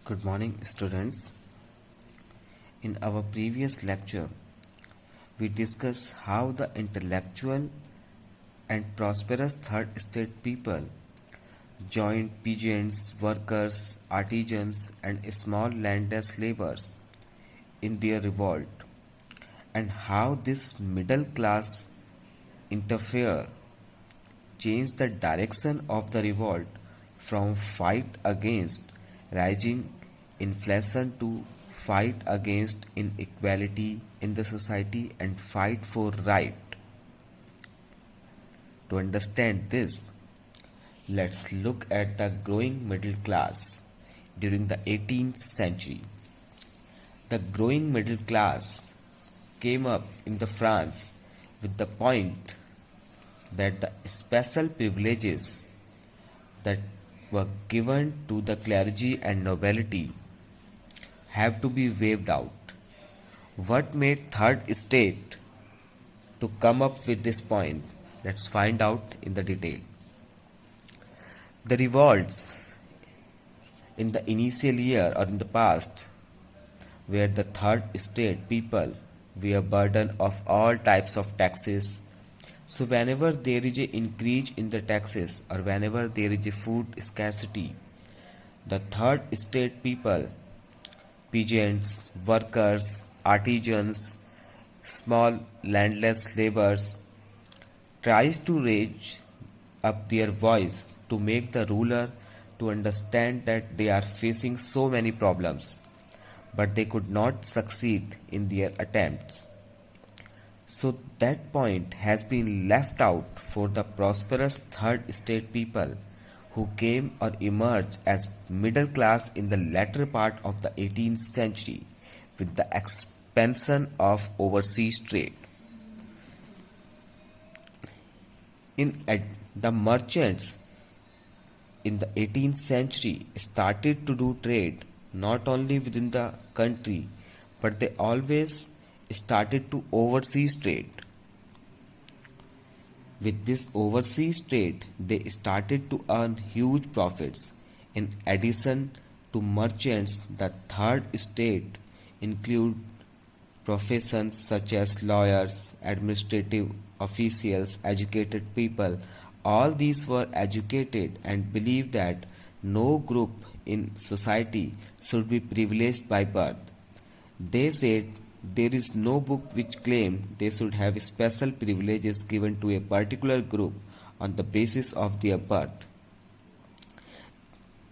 Good morning, students. In our previous lecture, we discussed how the intellectual and prosperous third state people joined peasants, workers, artisans, and small landless laborers in their revolt, and how this middle class interfere changed the direction of the revolt from fight against rising inflation to fight against inequality in the society and fight for right. To understand this, let's look at the growing middle class during the 18th century. The growing middle class came up in the France with the point that the special privileges that were given to the clergy and nobility have to be waived out. What made third state to come up with this point? Let's find out in the detail. The revolts in the initial year or in the past where the third state people were burden of all types of taxes. So whenever there is an increase in the taxes or whenever there is a food scarcity, the third state people, peasants, workers, artisans, small landless laborers, tries to raise up their voice to make the ruler to understand that they are facing so many problems, but they could not succeed in their attempts. So that point has been left out for the prosperous third state people who came or emerged as middle class in the latter part of the 18th century with the expansion of overseas trade. The merchants in the 18th century started to do trade not only within the country but they always started to overseas trade. With this overseas trade, they started to earn huge profits. In addition to merchants, the third state include professions such as lawyers, administrative officials, educated people. All these were educated and believed that no group in society should be privileged by birth. They said there is no book which claimed they should have special privileges given to a particular group on the basis of their birth.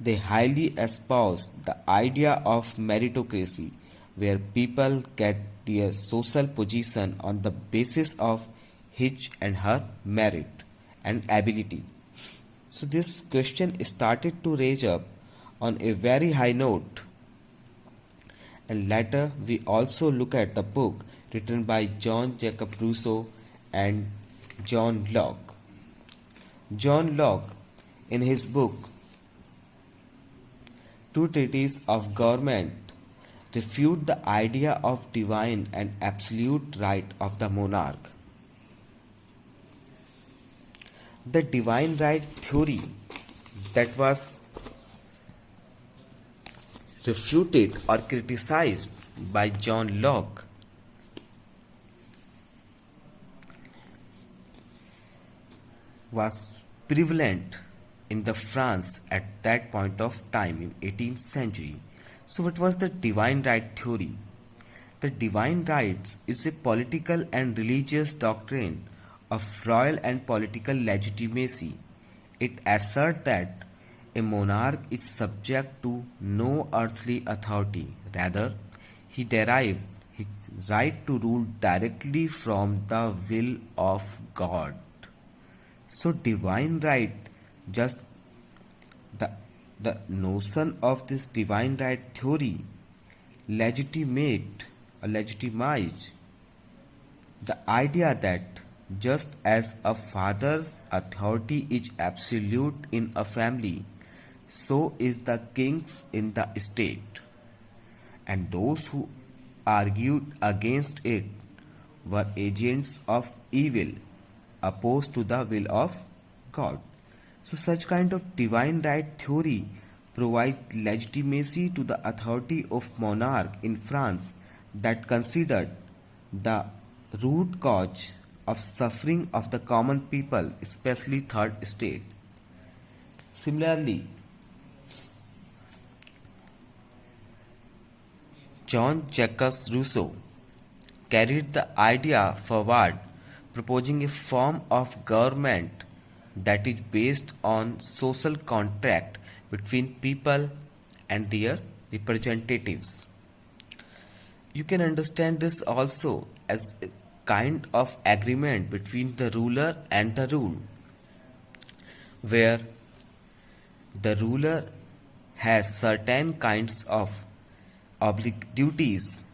They highly espoused the idea of meritocracy, where people get their social position on the basis of his and her merit and ability. So this question started to raise up on a very high note. And later we also look at the book written by John Jacob Rousseau and John Locke. John Locke, in his book Two Treatises of Government, refute the idea of divine and absolute right of the monarch. The divine right theory that was refuted or criticized by John Locke was prevalent in the France at that point of time in 18th century. So what was the divine right theory? The divine rights is a political and religious doctrine of royal and political legitimacy. It asserts that a monarch is subject to no earthly authority. Rather, he derived his right to rule directly from the will of God. So divine right, just the, the notion of this divine right theory legitimate or legitimize the idea that just as a father's authority is absolute in a family, so is the king's in the state. And those who argued against it were agents of evil, opposed to the will of God. So such kind of divine right theory provide legitimacy to the authority of monarch in France that considered the root cause of suffering of the common people, especially third estate. Similarly, Jean-Jacques Rousseau carried the idea forward, proposing a form of government that is based on social contract between people and their representatives. You can understand this also as a kind of agreement between the ruler and the ruled, where the ruler has certain kinds of duties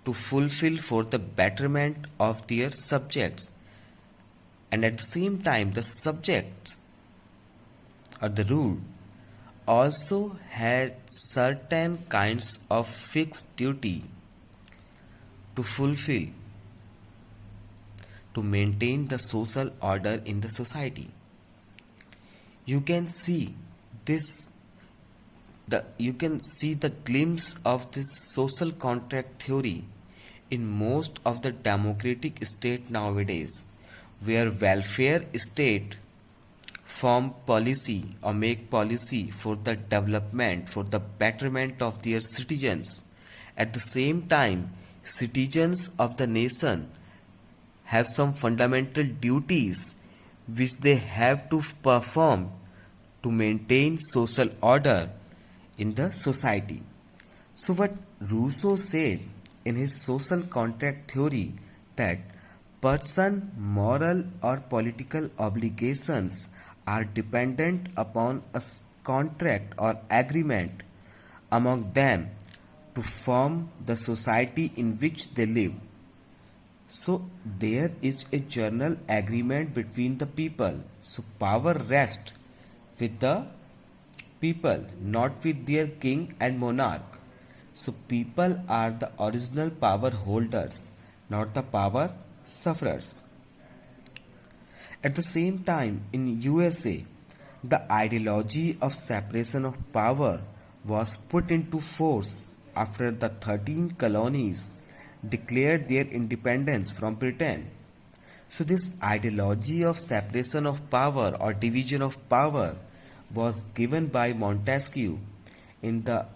to fulfill for the betterment of their subjects, and at the same time the subjects or the ruled also had certain kinds of fixed duty to fulfill to maintain the social order in the society. You can see this you can see the glimpse of this social contract theory in most of the democratic state nowadays, where welfare state form policy or make policy for the development, for the betterment of their citizens. At the same time, citizens of the nation have some fundamental duties which they have to perform to maintain social order in the society. So what Rousseau said in his social contract theory that person moral or political obligations are dependent upon a contract or agreement among them to form the society in which they live. So there is a general agreement between the people. So power rests with the people, not with their king and monarch. So people are the original power holders, not the power sufferers. At the same time, in USA, the ideology of separation of power was put into force after the 13 colonies declared their independence from Britain. So this ideology of separation of power or division of power was given by Montesquieu in the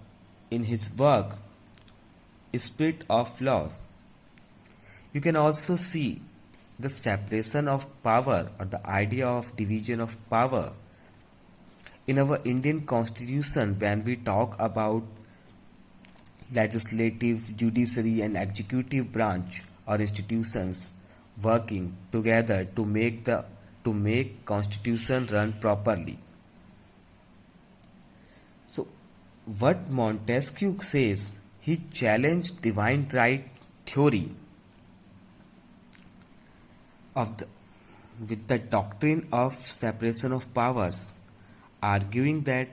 in his work Spirit of Laws. You can also see the separation of power or the idea of division of power in our Indian constitution when we talk about legislative, judiciary and executive branch or institutions working together to make constitution run properly. So what Montesquieu says, he challenged divine right theory of the with the doctrine of separation of powers, arguing that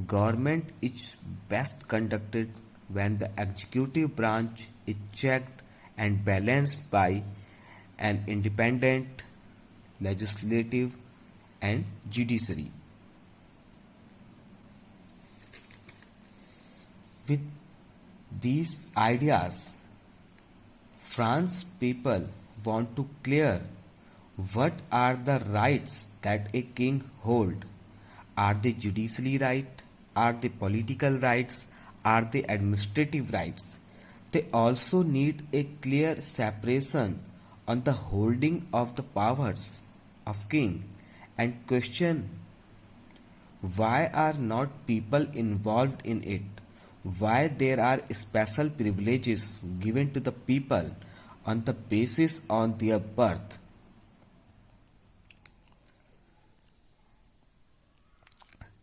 government is best conducted when the executive branch is checked and balanced by an independent legislative and judiciary. With these ideas, France people want to clear what are the rights that a king hold. Are they judicially right? Are they political rights? Are they administrative rights? They also need a clear separation on the holding of the powers of king and question why are not people involved in it? Why there are special privileges given to the people on the basis on their birth?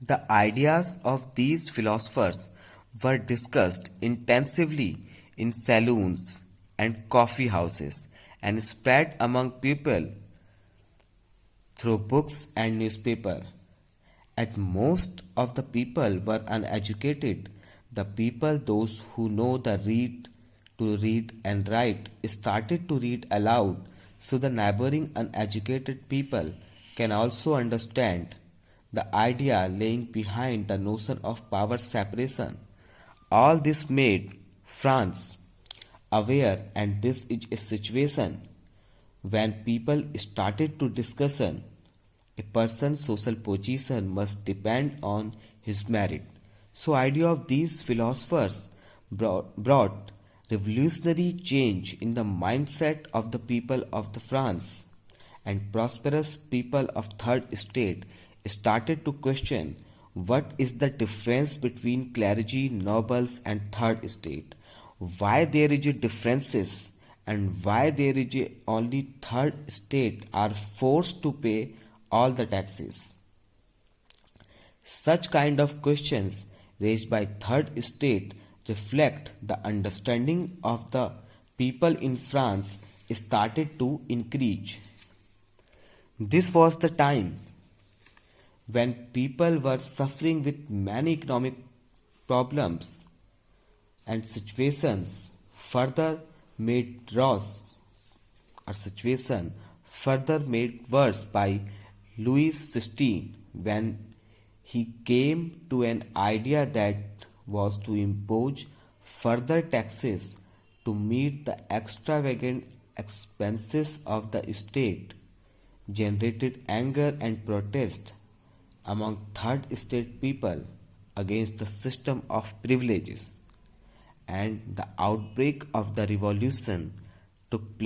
The ideas of these philosophers were discussed intensively in saloons and coffee houses and spread among people through books and newspaper. As most of the people were uneducated, the people, those who know the read and write, started to read aloud so the neighboring uneducated people can also understand the idea laying behind the notion of power separation. All this made France aware, and this is a situation when people started to discussion a person's social position must depend on his merit. So idea of these philosophers brought revolutionary change in the mindset of the people of the France, and prosperous people of third state started to question what is the difference between clergy, nobles and third state, why there is a differences, and why there is a only third state are forced to pay all the taxes. Such kind of questions raised by third state reflect the understanding of the people in France started to increase. This was the time when people were suffering with many economic problems and situations further made worse a situation further made worse by Louis XVI when he came to an idea that was to impose further taxes to meet the extravagant expenses of the state, generated anger and protest among third state people against the system of privileges, and the outbreak of the revolution took place